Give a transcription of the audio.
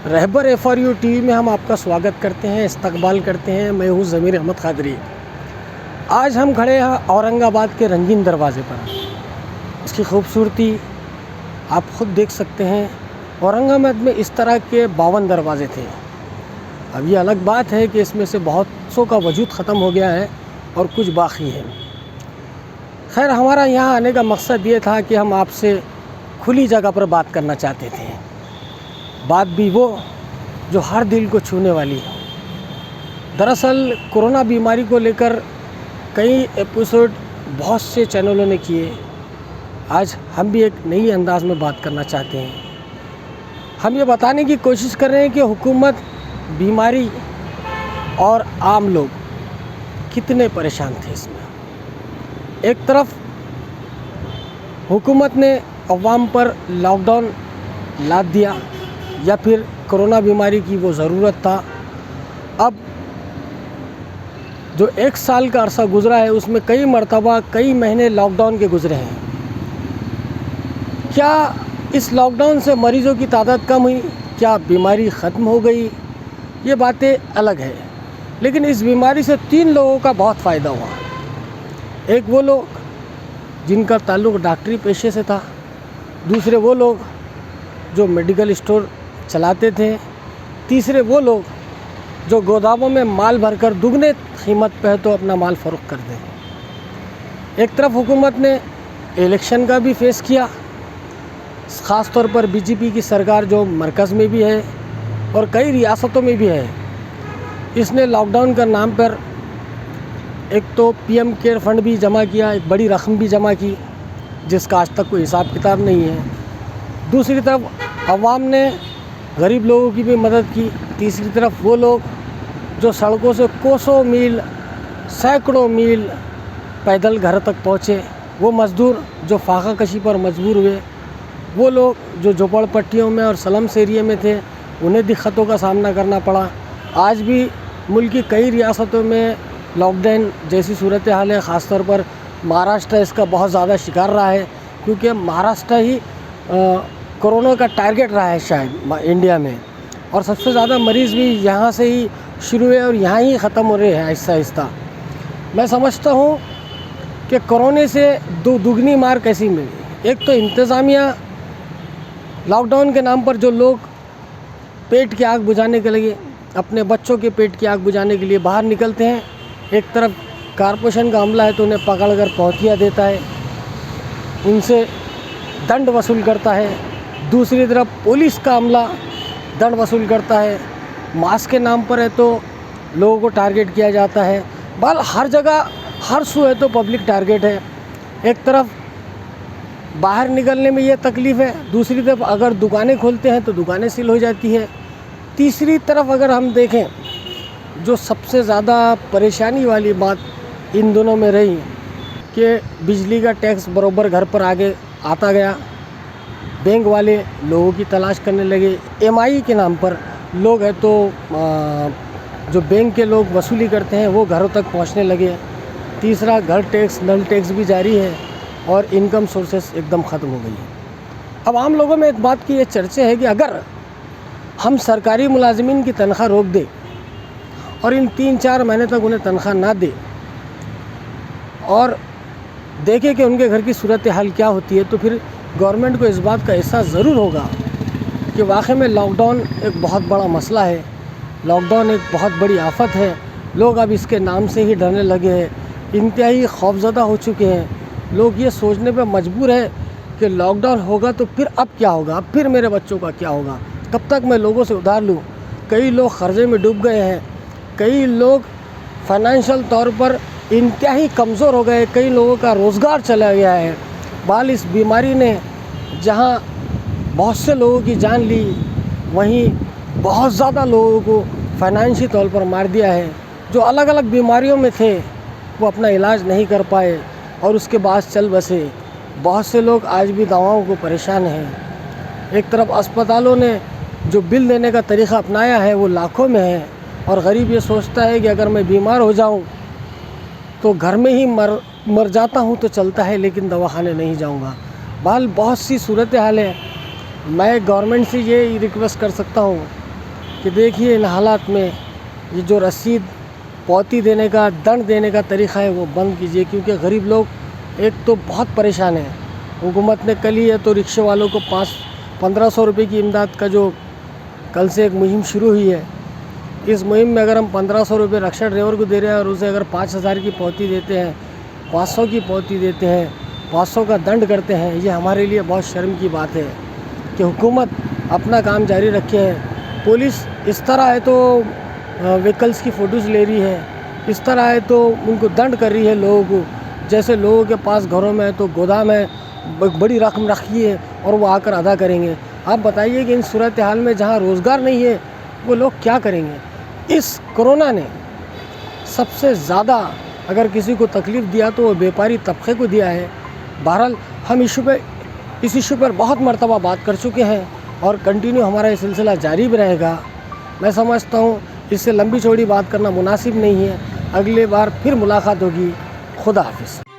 रहबर FRU TV में हम आपका स्वागत करते हैं, इस्तकबाल करते हैं। मैं हूँ ज़मीर अहमद क़ादरी। आज हम खड़े हैं औरंगाबाद के रंगीन दरवाज़े पर। इसकी खूबसूरती आप ख़ुद देख सकते हैं। औरंगाबाद में इस तरह के 52 दरवाज़े थे। अब ये अलग बात है कि इसमें से बहुत सौ का वजूद ख़त्म हो गया है और कुछ बाकी है। खैर, हमारा यहाँ आने का मकसद ये था कि हम आपसे खुली जगह पर बात करना चाहते थे। बात भी वो जो हर दिल को छूने वाली है। दरअसल कोरोना बीमारी को लेकर कई एपिसोड बहुत से चैनलों ने किए। आज हम भी एक नई अंदाज़ में बात करना चाहते हैं। हम ये बताने की कोशिश कर रहे हैं कि हुकूमत, बीमारी और आम लोग कितने परेशान थे इसमें। एक तरफ हुकूमत ने अवाम पर लॉकडाउन लाद दिया, या फिर कोरोना बीमारी की वो ज़रूरत था। अब जो 1 साल का अरसा गुज़रा है उसमें कई मरतबा कई महीने लॉकडाउन के गुज़रे हैं। क्या इस लॉकडाउन से मरीज़ों की तादाद कम हुई? क्या बीमारी ख़त्म हो गई? ये बातें अलग है, लेकिन इस बीमारी से 3 लोगों का बहुत फ़ायदा हुआ। एक वो लोग जिनका ताल्लुक़ डॉक्टरी पेशे से था, दूसरे वो लोग जो मेडिकल स्टोर चलाते थे, तीसरे वो लोग जो गोदामों में माल भरकर दुगने कीमत पे तो अपना माल फ़रोख्त कर दें। एक तरफ हुकूमत ने इलेक्शन का भी फेस किया, ख़ास तौर पर बीजेपी की सरकार जो मरकज़ में भी है और कई रियासतों में भी है। इसने लॉकडाउन का नाम पर एक तो PM केयर फंड भी जमा किया, एक बड़ी रकम भी जमा की, जिसका आज तक कोई हिसाब किताब नहीं है। दूसरी तरफ अवाम ने गरीब लोगों की भी मदद की। तीसरी तरफ वो लोग जो सड़कों से कोसों मील, सैकड़ों मील पैदल घर तक पहुँचे, वो मज़दूर जो फाका कशी पर मजबूर हुए, वो लोग जो झोपड़पट्टियों में और स्लम्स एरिया में थे, उन्हें दिक्कतों का सामना करना पड़ा। आज भी मुल्क की कई रियासतों में लॉकडाउन जैसी सूरत हाल है। ख़ास तौर पर महाराष्ट्र इसका बहुत ज़्यादा शिकार रहा है, क्योंकि महाराष्ट्र ही कोरोना का टारगेट रहा है शायद इंडिया में, और सबसे ज़्यादा मरीज़ भी यहाँ से ही शुरू हुए और यहाँ ही ख़त्म हो रहे हैं आहिस्ता आहिस्ता। मैं समझता हूँ कि कोरोना से दुगनी मार कैसी मिली। एक तो इंतज़ामिया, लॉकडाउन के नाम पर जो लोग पेट की आग बुझाने के लिए, अपने बच्चों के पेट की आग बुझाने के लिए बाहर निकलते हैं। एक तरफ कारपोरेशन का अमला है तो उन्हें पकड़कर पहुँचिया देता है, उनसे दंड वसूल करता है। दूसरी तरफ पुलिस का अमला दंड वसूल करता है। मास्क के नाम पर है तो लोगों को टारगेट किया जाता है। बल हर जगह हर सू है तो पब्लिक टारगेट है। एक तरफ बाहर निकलने में ये तकलीफ़ है, दूसरी तरफ अगर दुकानें खोलते हैं तो दुकानें सील हो जाती है। तीसरी तरफ अगर हम देखें, जो सबसे ज़्यादा परेशानी वाली बात इन दोनों में रही कि बिजली का टैक्स बरोबर घर पर आगे आता गया। बैंक वाले लोगों की तलाश करने लगे। MI के नाम पर लोग हैं तो जो बैंक के लोग वसूली करते हैं वो घरों तक पहुंचने लगे। तीसरा, घर टैक्स, नल टैक्स भी जारी है और इनकम सोर्सेस एकदम ख़त्म हो गई है। अब आम लोगों में एक बात की ये चर्चा है कि अगर हम सरकारी मुलाजिमीन की तनख्वाह रोक दें और इन 3-4 महीने तक उन्हें तनख्वाह ना दें और देखें कि उनके घर की सूरत हाल क्या होती है, तो फिर गवर्नमेंट को इस बात का एहसास ज़रूर होगा कि वाकई में लॉकडाउन एक बहुत बड़ा मसला है। लॉकडाउन एक बहुत बड़ी आफत है। लोग अब इसके नाम से ही डरने लगे हैं, इंतहाई खौफज़दा हो चुके हैं। लोग ये सोचने पर मजबूर है कि लॉकडाउन होगा तो फिर अब क्या होगा, अब फिर मेरे बच्चों का क्या होगा, कब तक मैं लोगों से उधार लूँ। कई लोग कर्जे में डूब गए हैं, कई लोग फाइनेंशियल तौर पर इंतहाई कमज़ोर हो गए, कई लोगों का रोज़गार चला गया है। बाल इस बीमारी ने जहां बहुत से लोगों की जान ली, वहीं बहुत ज़्यादा लोगों को फाइनेंशियल तौर पर मार दिया है। जो अलग अलग बीमारियों में थे वो अपना इलाज नहीं कर पाए और उसके बाद चल बसे। बहुत से लोग आज भी दवाओं को परेशान हैं। एक तरफ अस्पतालों ने जो बिल देने का तरीक़ा अपनाया है वो लाखों में है, और गरीब ये सोचता है कि अगर मैं बीमार हो जाऊँ तो घर में ही मर जाता हूँ तो चलता है, लेकिन दवाखाने नहीं जाऊँगा। बहरहाल बहुत सी सूरत हाल है। मैं गवर्नमेंट से ये रिक्वेस्ट कर सकता हूँ कि देखिए इन हालात में ये जो रसीद पौती देने का, दंड देने का तरीक़ा है वो बंद कीजिए, क्योंकि गरीब लोग एक तो बहुत परेशान हैं। हुकूमत ने कल ही है तो रिक्शे वालों को 1500 रुपये की इमदाद का जो कल से एक मुहिम शुरू हुई है, इस मुहिम में अगर हम 1500 रुपये रिक्शा ड्राइवर को दे रहे हैं और उसे अगर 5000 की पौती देते हैं, 500 की पौती देते हैं, 500 का दंड करते हैं, ये हमारे लिए बहुत शर्म की बात है कि हुकूमत अपना काम जारी रखे है। पुलिस इस तरह है तो व्हीकल्स की फ़ोटोज़ ले रही है, इस तरह है तो उनको दंड कर रही है लोगों को। जैसे लोगों के पास घरों में है तो गोदाम है, बड़ी रकम रखी है और वो आकर अदा करेंगे। आप बताइए कि इन सूरत हाल में जहाँ रोज़गार नहीं है वो लोग क्या करेंगे। इस कोरोना ने सबसे ज़्यादा अगर किसी को तकलीफ़ दिया तो वो व्यापारी तबके को दिया है। बहरहाल हम इस इशू पर बहुत मरतबा बात कर चुके हैं और कंटिन्यू हमारा ये सिलसिला जारी भी रहेगा। मैं समझता हूँ इससे लंबी चौड़ी बात करना मुनासिब नहीं है। अगली बार फिर मुलाकात होगी। खुदा हाफिज़।